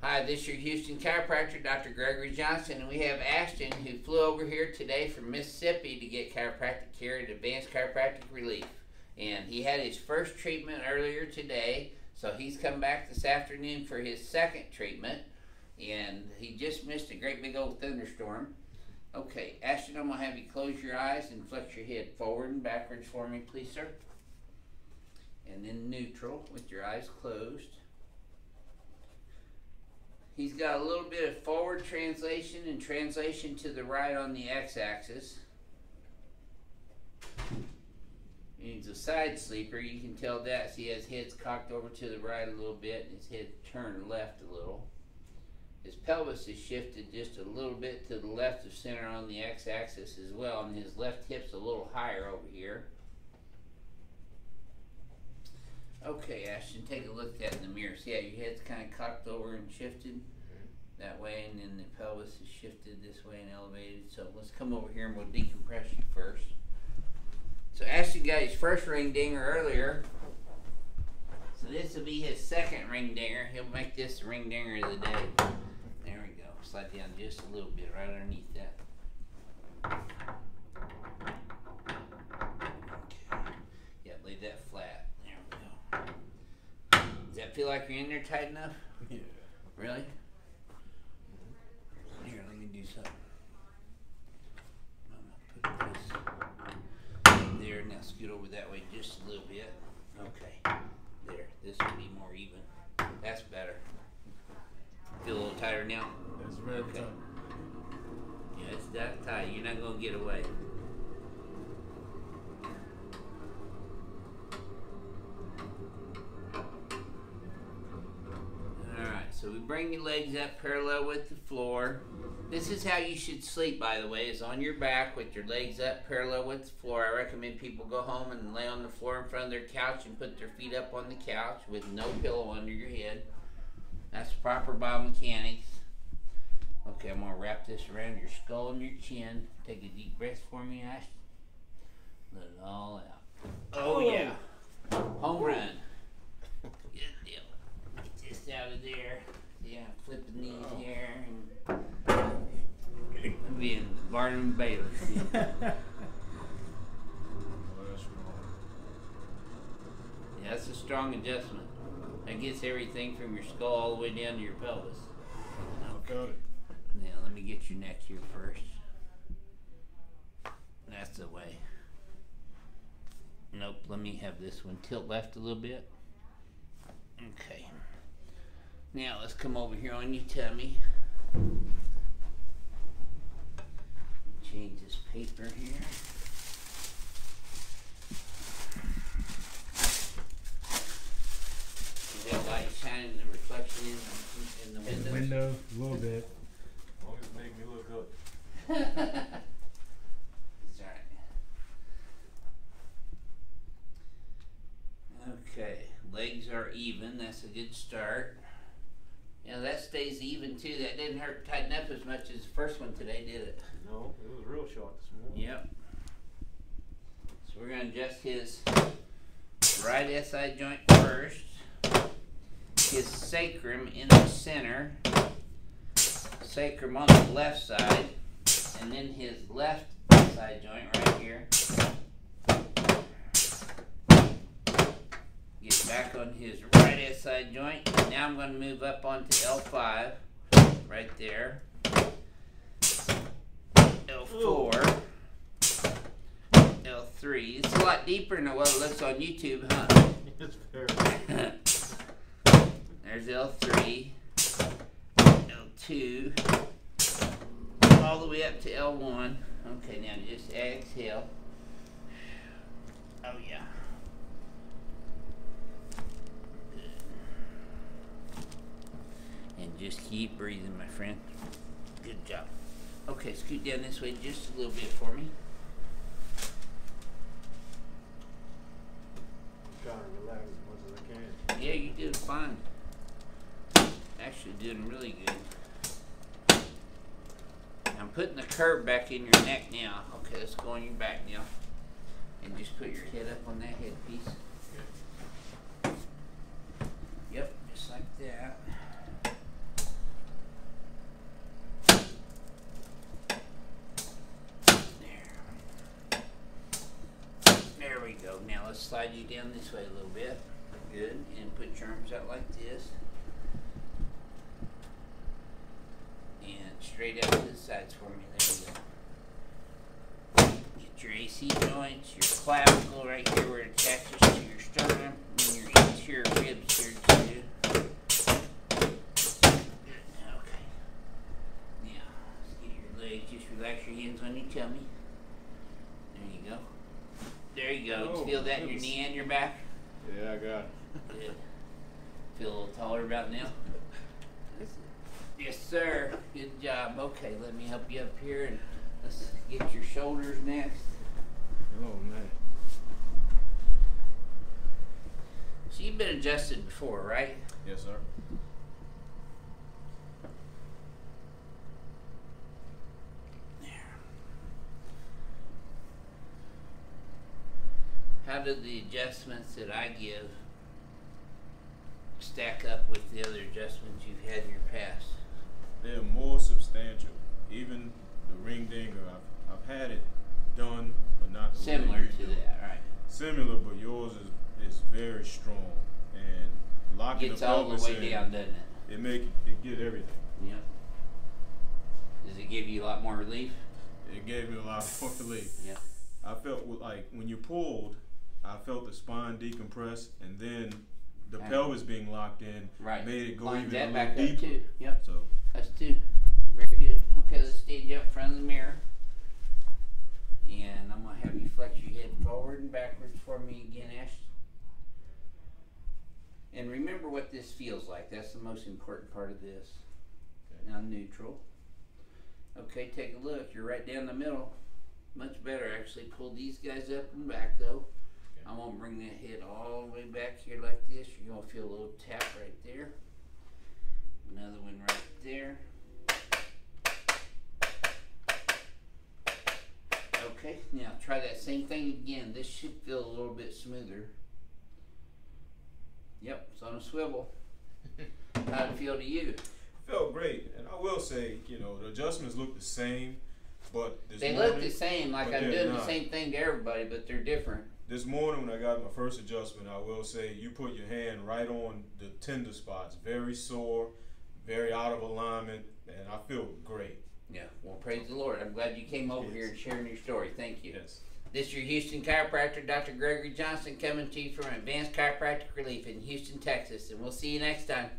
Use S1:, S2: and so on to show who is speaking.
S1: Hi, this is your Houston chiropractor, Dr. Gregory Johnson, and we have Ashton who flew over here today from Mississippi to get chiropractic care at Advanced Chiropractic Relief. And he had his first treatment earlier today, so he's come back this afternoon for his second treatment, and he just missed a great big old thunderstorm. Okay, Ashton, I'm going to have you close your eyes and flex your head forward and backwards for me, please, sir. And then neutral with your eyes closed. He's got a little bit of forward translation and translation to the right on the x-axis. He's a side sleeper. You can tell that. See, his head's cocked over to the right a little bit and his head turned left a little. His pelvis is shifted just a little bit to the left of center on the x-axis as well, and his left hip's a little higher over here. Okay, Ashton, take a look at that in the mirror. See how your head's kind of cocked over and shifted that way, and then the pelvis is shifted this way and elevated. So let's come over here and we'll decompress you first. So Ashton got his first ring dinger earlier. So this will be his second ring dinger. He'll make this the ring dinger of the day. There we go. Slide down just a little bit right underneath that. Okay. Yeah, lay that flat. There we go. Does that feel like you're in there tight enough?
S2: Yeah.
S1: Really? Here, let me do something. I'm gonna put this there. Now scoot over that way just a little bit. Okay. There. This will be more even. That's better. Feel a little tighter now?
S2: That's very tight.
S1: Yeah, it's that tight. You're not gonna get away. So we bring your legs up parallel with the floor. This is how you should sleep, by the way, is on your back with your legs up parallel with the floor. I recommend people go home and lay on the floor in front of their couch and put their feet up on the couch with no pillow under your head. That's proper biomechanics. Okay, I'm going to wrap this around your skull and your chin. Take a deep breath for me, Ashton. Let it all out. Oh, yeah. Home run. Good deal. Get this out of there. Yeah, flip the knees here. And be in Barnum and Bailey. Yeah, that's a strong adjustment. That gets everything from your skull all the way down to your pelvis.
S2: Got it.
S1: Now, let me get your neck here first. That's the way. Nope, let me have this one tilt left a little bit. Okay. Now, let's come over here on your tummy. Change this paper here. Is that light shining the reflection in the window?
S2: Window, a little bit.
S3: As long as it make me look good.
S1: It's alright. Okay, legs are even. That's a good start. Now that stays even too. That didn't hurt tighten up as much as the first one today, did it?
S3: No, it was real short this morning.
S1: Yep. So we're going to adjust his right SI joint first. His sacrum in the center. Sacrum on the left side. And then his left SI joint right here. Get back on his right SI joint. And now I'm going to move up onto L5. Right there. L4, L3. It's a lot deeper than what it looks on YouTube, huh?
S3: It's very
S1: There's L3, L2, all the way up to L1. Okay, now just exhale. Oh, yeah. Good. And just keep breathing, my friend. Good job. Okay, scoot down this way just a little bit for me.
S3: I'm trying to relax as much as I can.
S1: Yeah, you're doing fine. Actually doing really good. I'm putting the curve back in your neck now. Okay, let's go on your back now. And just put your head up on that headpiece. Yep, just like that. let's slide you down this way a little bit. Good. And put your arms out like this. And straight out to the sides for me. There we go. Get your AC joints, your clavicle right here where it attaches to your sternum, and your interior ribs here too. Okay. Now, let's get your legs. Just relax your hands on your tummy. There you go. There you go.
S3: Oh,
S1: Feel that in your knee and your back?
S3: Yeah, I got it.
S1: Good. Feel a little taller about now? Yes, sir. Good job. Okay, let me help you up here and let's get your shoulders next.
S3: Oh, man.
S1: So you've been adjusted before, right?
S3: Yes, sir.
S1: There. How do the adjustments that I give stack up with the other adjustments you've had in your past?
S3: They're more substantial. Even the ring dinger, I've had it done, but not the
S1: Similar
S3: way you
S1: to
S3: do it.
S1: that, right?
S3: Similar, but yours is very strong and locking
S1: Gets
S3: the
S1: all the
S3: pelvis
S1: way
S3: in,
S1: down, doesn't it?
S3: It get everything.
S1: Yep. Does it give you a lot more relief?
S3: It gave me a lot more relief.
S1: Yep.
S3: I felt like when you pulled, I felt the spine decompress, and then the
S1: Okay.
S3: pelvis being locked in
S1: Right.
S3: made it go
S1: Lines
S3: even a
S1: that
S3: little
S1: back
S3: deeper.
S1: up too. Yep.
S3: So
S1: That's two. Very good. Okay, let's stand you up in front of the mirror. And I'm going to have you flex your head forward and backwards for me again, Ash. And remember what this feels like. That's the most important part of this.
S3: Okay.
S1: Now neutral. Okay, take a look. You're right down the middle. Much better actually. Pull these guys up and back though.
S3: Okay.
S1: I won't bring that head all the way back here like this. You're going to feel a little tap right there. Another one right there. Okay, now try that same thing again. This should feel a little bit smoother. Yep, it's on a swivel. How'd it feel to you?
S3: felt great, and I will say, the adjustments look the same, but
S1: They look the same, like I'm doing the same thing to everybody, but they're different.
S3: This morning when I got my first adjustment, I will say you put your hand right on the tender spots, very sore, very out of alignment, and I feel great.
S1: Yeah, well, praise the Lord. I'm glad you came over here and sharing your story. Thank you.
S3: Yes.
S1: This is your Houston chiropractor, Dr. Gregory Johnson, coming to you from Advanced Chiropractic Relief in Houston, Texas, and we'll see you next time.